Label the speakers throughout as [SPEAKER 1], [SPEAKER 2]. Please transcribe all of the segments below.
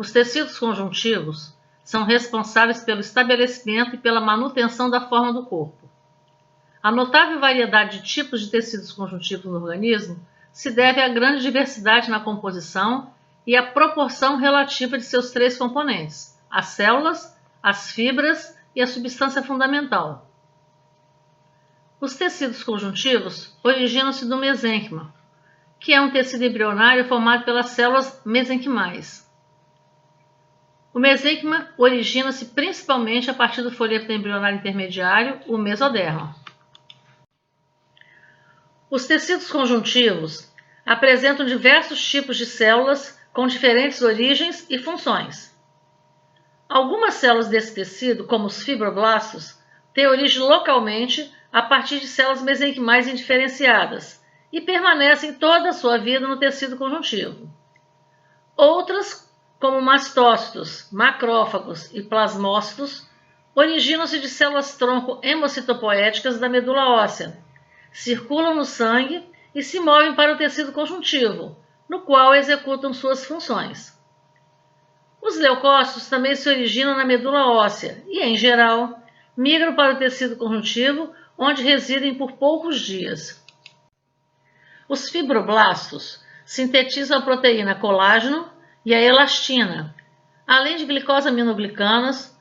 [SPEAKER 1] Os tecidos conjuntivos são responsáveis pelo estabelecimento e pela manutenção da forma do corpo. A notável variedade de tipos de tecidos conjuntivos no organismo se deve à grande diversidade na composição e à proporção relativa de seus três componentes: as células, as fibras e a substância fundamental. Os tecidos conjuntivos originam-se do mesênquima, que é um tecido embrionário formado pelas células mesenquimais. O mesênquima origina-se principalmente a partir do folheto embrionário intermediário, o mesoderma. Os tecidos conjuntivos apresentam diversos tipos de células com diferentes origens e funções. Algumas células desse tecido, como os fibroblastos, têm origem localmente a partir de células mesenquimais indiferenciadas e permanecem toda a sua vida no tecido conjuntivo. Outras, como mastócitos, macrófagos e plasmócitos, originam-se de células-tronco hemocitopoéticas da medula óssea, circulam no sangue e se movem para o tecido conjuntivo, no qual executam suas funções. Os leucócitos também se originam na medula óssea e, em geral, migram para o tecido conjuntivo, onde residem por poucos dias. Os fibroblastos sintetizam a proteína colágeno e a elastina, além de glicosaminoglicanas,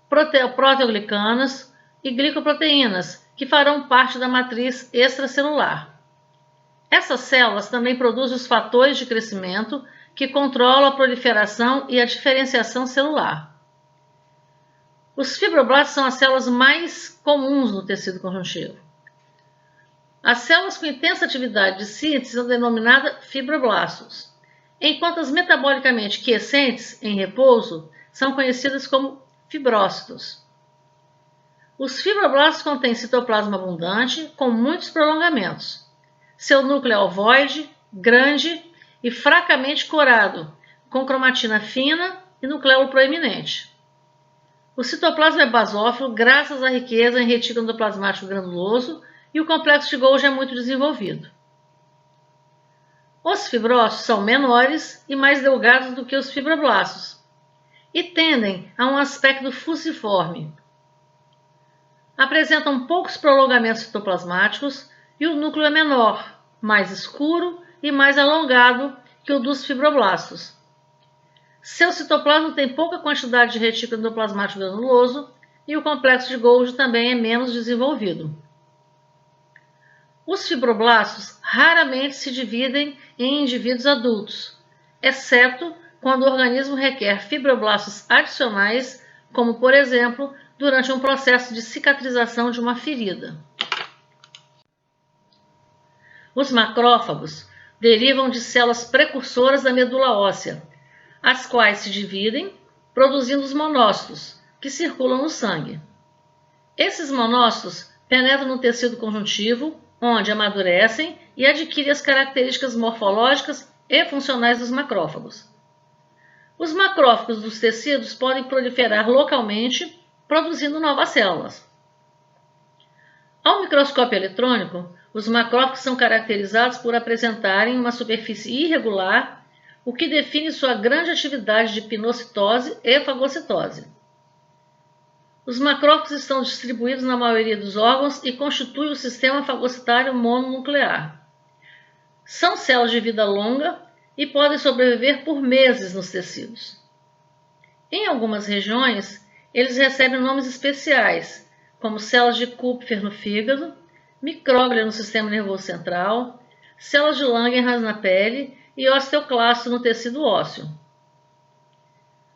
[SPEAKER 1] proteoglicanas e glicoproteínas, que farão parte da matriz extracelular. Essas células também produzem os fatores de crescimento que controlam a proliferação e a diferenciação celular. Os fibroblastos são as células mais comuns no tecido conjuntivo. As células com intensa atividade de síntese são denominadas fibroblastos, enquanto as metabolicamente quiescentes, em repouso, são conhecidas como fibrócitos. Os fibroblastos contêm citoplasma abundante, com muitos prolongamentos. Seu núcleo é ovoide, grande e fracamente corado, com cromatina fina e nucleolo proeminente. O citoplasma é basófilo graças à riqueza em retículo endoplasmático granuloso e o complexo de Golgi é muito desenvolvido. Os fibrócitos são menores e mais delgados do que os fibroblastos e tendem a um aspecto fusiforme. Apresentam poucos prolongamentos citoplasmáticos e o núcleo é menor, mais escuro e mais alongado que o dos fibroblastos. Seu citoplasma tem pouca quantidade de retículo endoplasmático granuloso e o complexo de Golgi também é menos desenvolvido. Os fibroblastos raramente se dividem em indivíduos adultos, exceto quando o organismo requer fibroblastos adicionais, como, por exemplo, durante um processo de cicatrização de uma ferida. Os macrófagos derivam de células precursoras da medula óssea, as quais se dividem produzindo os monócitos, que circulam no sangue. Esses monócitos penetram no tecido conjuntivo, onde amadurecem e adquirem as características morfológicas e funcionais dos macrófagos. Os macrófagos dos tecidos podem proliferar localmente, produzindo novas células. Ao microscópio eletrônico, os macrófagos são caracterizados por apresentarem uma superfície irregular, o que define sua grande atividade de pinocitose e fagocitose. Os macrófagos estão distribuídos na maioria dos órgãos e constituem o sistema fagocitário mononuclear. São células de vida longa e podem sobreviver por meses nos tecidos. Em algumas regiões, eles recebem nomes especiais, como células de Kupfer no fígado, micróglia no sistema nervoso central, células de Langerhans na pele e osteoclasto no tecido ósseo.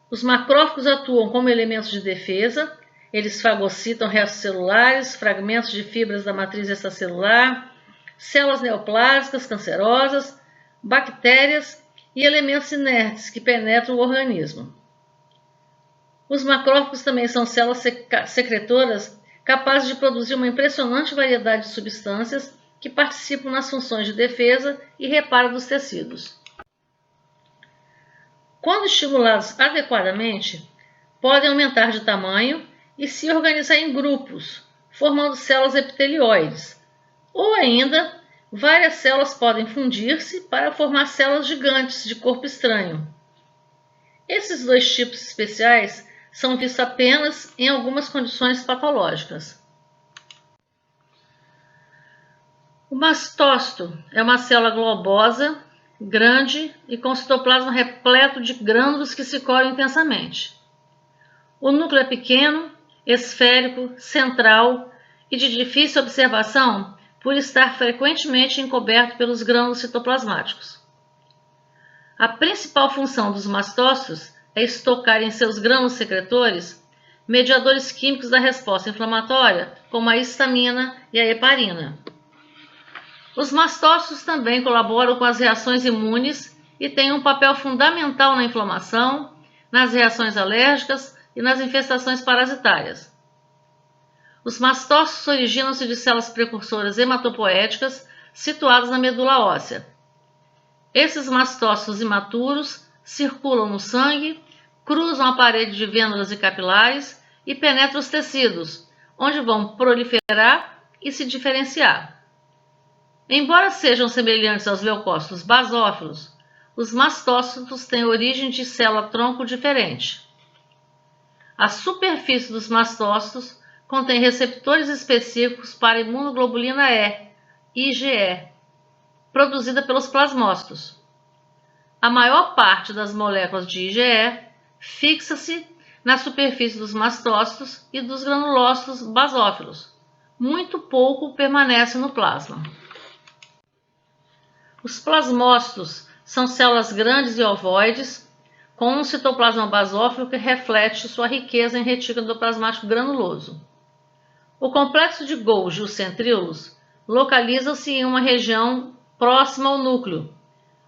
[SPEAKER 1] Os macrófagos atuam como elementos de defesa. Eles fagocitam restos celulares, fragmentos de fibras da matriz extracelular, células neoplásicas cancerosas, bactérias e elementos inertes que penetram o organismo. Os macrófagos também são células secretoras capazes de produzir uma impressionante variedade de substâncias que participam nas funções de defesa e reparo dos tecidos. Quando estimulados adequadamente, podem aumentar de tamanho e se organizar em grupos, formando células epitelioides. Ou ainda, várias células podem fundir-se para formar células gigantes de corpo estranho. Esse Esses dois tipos especiais são vistos apenas em algumas condições patológicas. O mastócito é uma célula globosa, grande e com citoplasma repleto de grânulos que se colam intensamente. O núcleo é pequeno, esférico, central e de difícil observação por estar frequentemente encoberto pelos grânulos citoplasmáticos. A principal função dos mastócitos é estocar em seus grânulos secretores mediadores químicos da resposta inflamatória, como a histamina e a heparina. Os mastócitos também colaboram com as reações imunes e têm um papel fundamental na inflamação, nas reações alérgicas e nas infestações parasitárias. Os mastócitos originam-se de células precursoras hematopoéticas situadas na medula óssea. Esses mastócitos imaturos circulam no sangue, cruzam a parede de vênulas e capilares e penetram os tecidos, onde vão proliferar e se diferenciar. Embora sejam semelhantes aos leucócitos basófilos, os mastócitos têm origem de célula-tronco diferente. A superfície dos mastócitos contém receptores específicos para imunoglobulina E, IgE, produzida pelos plasmócitos. A maior parte das moléculas de IgE fixa-se na superfície dos mastócitos e dos granulócitos basófilos. Muito pouco permanece no plasma. Os plasmócitos são células grandes e ovoides, com um citoplasma basófilo que reflete sua riqueza em retículo endoplasmático granuloso. O complexo de Golgi e os centríolos localizam-se em uma região próxima ao núcleo,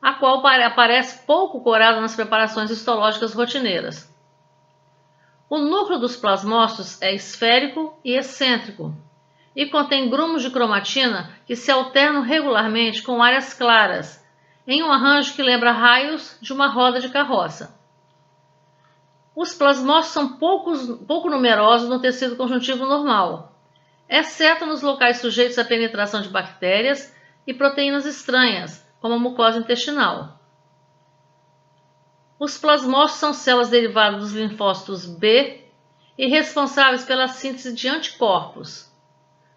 [SPEAKER 1] a qual aparece pouco corada nas preparações histológicas rotineiras. O núcleo dos plasmócitos é esférico e excêntrico e contém grumos de cromatina que se alternam regularmente com áreas claras, em um arranjo que lembra raios de uma roda de carroça. Os plasmócitos são pouco numerosos no tecido conjuntivo normal, exceto nos locais sujeitos à penetração de bactérias e proteínas estranhas, como a mucosa intestinal. Os plasmócitos são células derivadas dos linfócitos B e responsáveis pela síntese de anticorpos.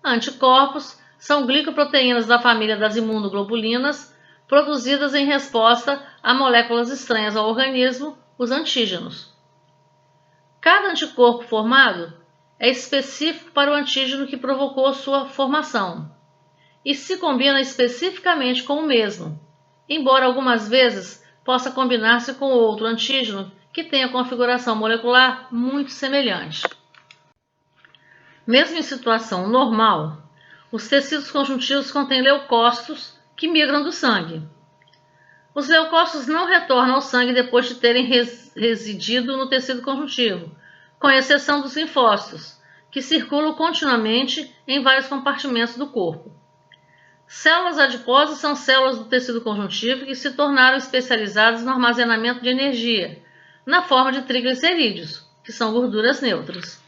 [SPEAKER 1] Anticorpos são glicoproteínas da família das imunoglobulinas, produzidas em resposta a moléculas estranhas ao organismo, os antígenos. Cada anticorpo formado é específico para o antígeno que provocou sua formação e se combina especificamente com o mesmo, embora algumas vezes possa combinar-se com outro antígeno que tenha configuração molecular muito semelhante. Mesmo em situação normal, os tecidos conjuntivos contêm leucócitos que migram do sangue. Os leucócitos não retornam ao sangue depois de terem residido no tecido conjuntivo, com exceção dos linfócitos, que circulam continuamente em vários compartimentos do corpo. Células adiposas são células do tecido conjuntivo que se tornaram especializadas no armazenamento de energia, na forma de triglicerídeos, que são gorduras neutras.